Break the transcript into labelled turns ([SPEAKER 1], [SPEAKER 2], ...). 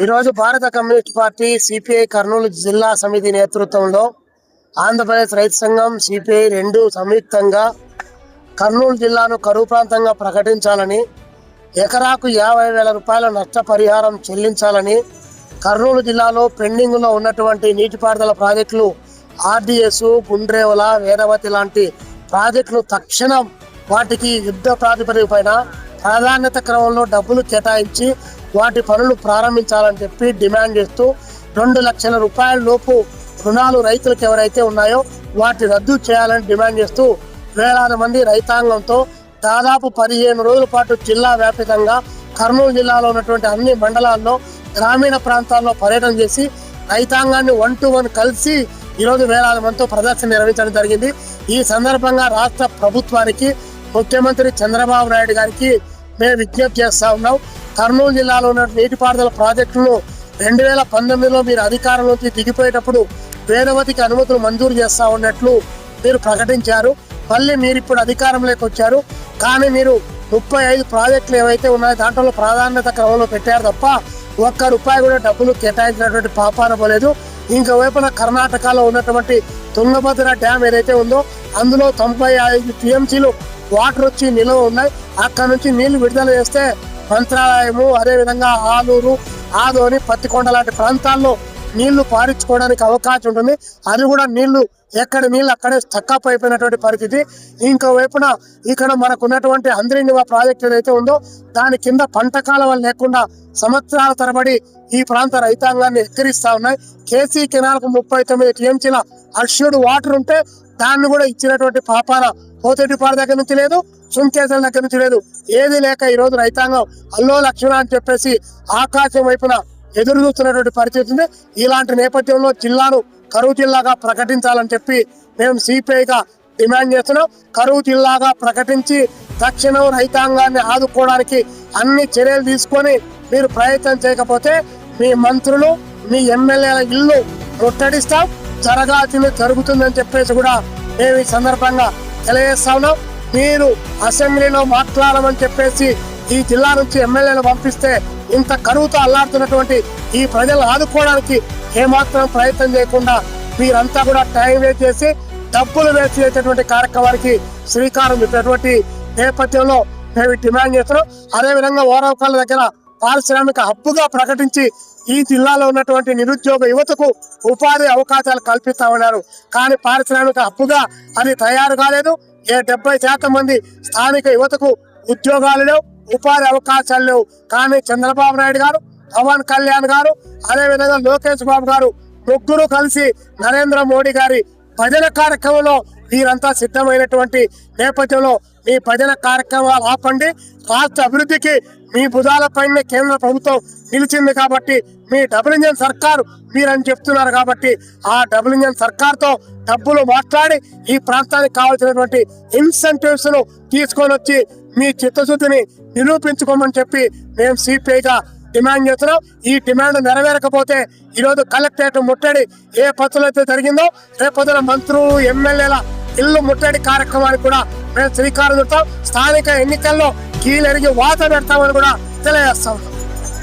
[SPEAKER 1] ఈరోజు భారత communist party CPI Kurnool జిల్లా సమితి నేతృత్వంలో ఆంధ్రప్రదేశ్ రైతు సంఘం సిపిఐ రెండు సంయుక్తంగా కర్నూలు జిల్లాను కరువు ప్రాంతంగా ప్రకటించాలని, ఎకరాకు 50,000 రూపాయల నష్టపరిహారం చెల్లించాలని, కర్నూలు జిల్లాలో పెండింగ్లో ఉన్నటువంటి నీటిపారుదల ప్రాజెక్టులు ఆర్డిఎస్, గుండ్రేవల, వేదవతి లాంటి ప్రాజెక్టులు తక్షణం వాటికి యుద్ధ ప్రాతిపదికపైన ప్రాధాన్యత క్రమంలో డబ్బులు కేటాయించి వాటి పనులు ప్రారంభించాలని చెప్పి డిమాండ్ చేస్తూ 2 లక్షల రూపాయల లోపు రుణాలు రైతులకు ఎవరైతే ఉన్నాయో వాటి రద్దు చేయాలని డిమాండ్ చేస్తూ వేలాది మంది రైతాంగంతో దాదాపు 15 రోజుల పాటు జిల్లా వ్యాప్తంగా కర్నూలు జిల్లాలో ఉన్నటువంటి అన్ని మండలాల్లో గ్రామీణ ప్రాంతాల్లో పర్యటన చేసి రైతాంగాన్ని 1 to 1 కలిసి ఈరోజు వేలాది మందితో ప్రదర్శన నిర్వహించడం జరిగింది. ఈ సందర్భంగా రాష్ట్ర ప్రభుత్వానికి, ముఖ్యమంత్రి చంద్రబాబు నాయుడు గారికి మేము విజ్ఞప్తి చేస్తా ఉన్నాం. కర్నూలు జిల్లాలో ఉన్న నీటిపారుదల ప్రాజెక్టులను 2019లో మీరు అధికారంలోకి దిగిపోయేటప్పుడు వేదవతికి అనుమతులు మంజూరు చేస్తా ఉన్నట్లు మీరు ప్రకటించారు. మళ్ళీ మీరు ఇప్పుడు అధికారంలోకి వచ్చారు, కానీ మీరు 35 ప్రాజెక్టులు ఏవైతే ఉన్నాయో దాంట్లో ప్రాధాన్యత క్రమంలో పెట్టారు తప్ప ₹1 కూడా డబ్బులు కేటాయించినటువంటి పాపాన పోలేదు. ఇంకోవైపున కర్ణాటకలో ఉన్నటువంటి తుంగభద్ర డ్యామ్ ఏదైతే ఉందో అందులో 95 టీఎంసీలు వాటర్ వచ్చి నిల్వ ఉన్నాయి. అక్కడ నుంచి నీళ్లు విడుదల చేస్తే మంత్రాలయము, అదేవిధంగా ఆలూరు, ఆదోని, పత్తికొండ లాంటి ప్రాంతాల్లో నీళ్లు పారించుకోవడానికి అవకాశం ఉంటుంది. అది కూడా నీళ్లు ఎక్కడ నీళ్ళు అక్కడే స్టక్అప్ అయిపోయినటువంటి పరిస్థితి. ఇంకోవైపున ఇక్కడ మనకు ఉన్నటువంటి అంద్రినివా ప్రాజెక్ట్ ఏదైతే ఉందో దాని కింద పంట కాలువలు లేకుండా సంవత్సరాల తరబడి ఈ ప్రాంత రైతాంగాన్ని ఎక్కిరిస్తా ఉన్నాయి. కేసీ కెనాల్కు 39 టీఎంసీల అష్యూర్డ్ వాటర్ ఉంటే దాన్ని కూడా ఇచ్చినటువంటి పాపాన పోతేటిపాడు దగ్గర నుంచి లేదు, సుంకేశ్వర దగ్గర నుంచి లేదు. ఏది లేక ఈరోజు రైతాంగం అల్లో లక్ష్మణ అని చెప్పేసి ఆకాశం వైపున ఎదురు చూస్తున్నటువంటి పరిస్థితి ఉంది. ఇలాంటి నేపథ్యంలో జిల్లాను కరువు జిల్లాగా ప్రకటించాలని చెప్పి మేము సిపిఐగా డిమాండ్ చేస్తున్నాం. కరువు జిల్లాగా ప్రకటించి తక్షణం రైతాంగాన్ని ఆదుకోవడానికి అన్ని చర్యలు తీసుకొని మీరు ప్రయత్నం చేయకపోతే మీ మంత్రులు, మీ ఎమ్మెల్యేల ఇల్లు ముట్టడిస్తాం, జరగాల్సింది జరుగుతుందని చెప్పేసి కూడా మేము ఈ సందర్భంగా తెలియజేస్తా ఉన్నాం. మీరు అసెంబ్లీలో మాట్లాడమని చెప్పేసి ఈ జిల్లా నుంచి ఎమ్మెల్యేలు పంపిస్తే ఇంత కరువుతో అల్లాడుతున్నటువంటి ఈ ప్రజలు ఆదుకోవడానికి ఏమాత్రం ప్రయత్నం చేయకుండా మీరంతా కూడా టైం వేస్ట్ చేసి డబ్బులు వేస్ట్ చేసేటువంటి కార్యక్రమానికి శ్రీకారం చుట్టినటువంటి నేపథ్యంలో మేము డిమాండ్ చేస్తున్నాం. అదేవిధంగా ఓరవకాల దగ్గర పారిశ్రామిక హబ్బుగా ప్రకటించి ఈ జిల్లాలో ఉన్నటువంటి నిరుద్యోగ యువతకు ఉపాధి అవకాశాలు కల్పిస్తామన్నారు. కానీ పారిశ్రామిక హబ్బుగా అది తయారు కాలేదు. 70% మంది స్థానిక యువతకు ఉద్యోగాలు లేవు, ఉపాధి అవకాశాలు లేవు. కానీ చంద్రబాబు నాయుడు గారు, పవన్ కళ్యాణ్ గారు, అదేవిధంగా లోకేష్ బాబు గారు ముగ్గురు కలిసి నరేంద్ర మోడీ గారి భజన కార్యక్రమంలో వీరంతా సిద్ధమైనటువంటి నేపథ్యంలో మీ భజన కార్యక్రమాలు ఆపండి. రాష్ట్ర అభివృద్ధికి మీ భుజాలపైనే కేంద్ర ప్రభుత్వం నిలిచింది కాబట్టి మీ డబుల్ ఇంజన్ సర్కారు మీరని చెప్తున్నారు కాబట్టి ఆ డబుల్ ఇంజన్ సర్కార్తో డబ్బులు మాట్లాడి ఈ ప్రాంతానికి కావాల్సినటువంటి ఇన్సెంటివ్స్ ను తీసుకొని వచ్చి మీ చిత్తశుద్ధిని నిరూపించుకోమని చెప్పి మేము సిపిఐగా డిమాండ్ చేస్తున్నాం. ఈ డిమాండ్ నెరవేరకపోతే ఈరోజు కలెక్టరేట్ ముట్టడి ఏ పద్ధతిలో అయితే జరిగిందో రేపొద్దున మంత్రులు, ఎమ్మెల్యేల ఇల్లు ముట్టడి కార్యక్రమానికి కూడా మేము శ్రీకారం చుడతాం. స్థానిక ఎన్నికల్లో కీలెరిగి వాత పెడతామని కూడా తెలియజేస్తాం.